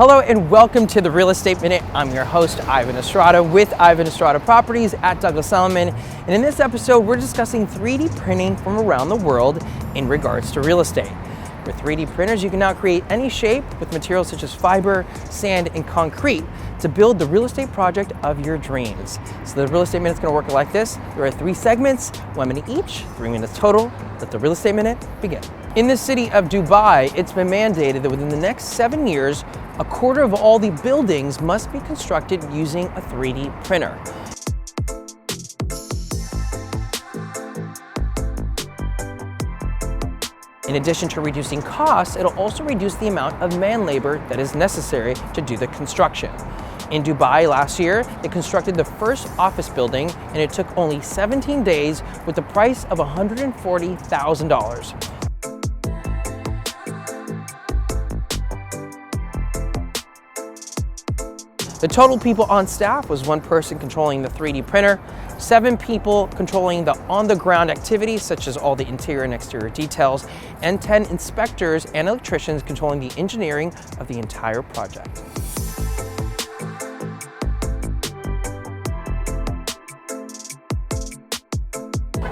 Hello and welcome to the Real Estate Minute. I'm your host, Ivan Estrada with Ivan Estrada Properties at Douglas Elliman. And in this episode, we're discussing 3D printing from around the world in regards to real estate. With 3D printers, you can now create any shape with materials such as fiber, sand, and concrete to build the real estate project of your dreams. So the Real Estate Minute is going to work like this. There are 3 segments, 1 minute each, 3 minutes total. Let the Real Estate Minute begin. In the city of Dubai, it's been mandated that within the next 7 years, a quarter of all the buildings must be constructed using a 3D printer. In addition to reducing costs, it'll also reduce the amount of man labor that is necessary to do the construction. In Dubai last year, they constructed the first office building, and it took only 17 days with the price of $140,000. The total people on staff was 1 person controlling the 3D printer, 7 people controlling the on-the-ground activities such as all the interior and exterior details, and 10 inspectors and electricians controlling the engineering of the entire project.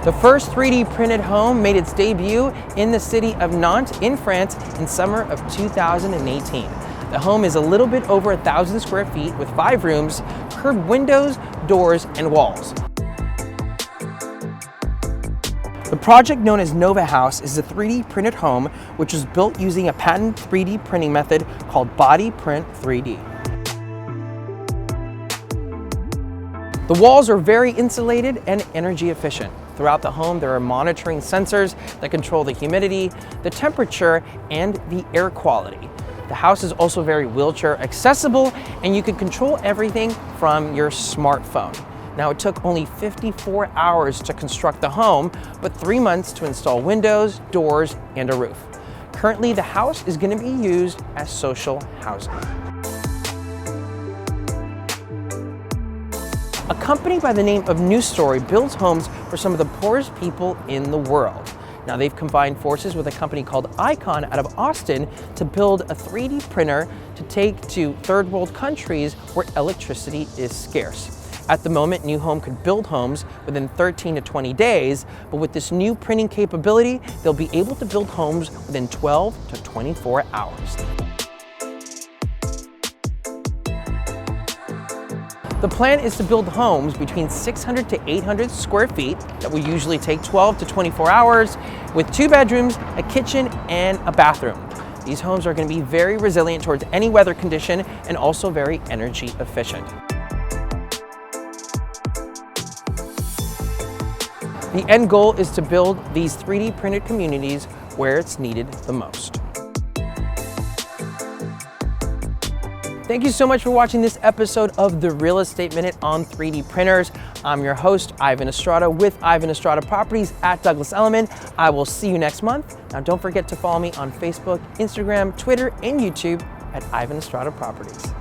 The first 3D printed home made its debut in the city of Nantes in France in summer of 2018. The home is a little bit over 1,000 square feet with 5 rooms, curved windows, doors, and walls. The project known as Nova House is a 3D printed home which was built using a patented 3D printing method called Body Print 3D. The walls are very insulated and energy efficient. Throughout the home, there are monitoring sensors that control the humidity, the temperature, and the air quality. The house is also very wheelchair accessible, and you can control everything from your smartphone. Now, it took only 54 hours to construct the home, but 3 months to install windows, doors, and a roof. Currently, the house is going to be used as social housing. A company by the name of New Story builds homes for some of the poorest people in the world. Now, they've combined forces with a company called Icon out of Austin to build a 3D printer to take to third world countries where electricity is scarce. At the moment, New Home could build homes within 13 to 20 days, but with this new printing capability, they'll be able to build homes within 12 to 24 hours. The plan is to build homes between 600 to 800 square feet that will usually take 12 to 24 hours with 2 bedrooms, a kitchen, and a bathroom. These homes are going to be very resilient towards any weather condition and also very energy efficient. The end goal is to build these 3D printed communities where it's needed the most. Thank you so much for watching this episode of the Real Estate Minute on 3D printers. I'm your host, Ivan Estrada with Ivan Estrada Properties at Douglas Elliman. I will see you next month. Now, don't forget to follow me on Facebook, Instagram, Twitter, and YouTube at Ivan Estrada Properties.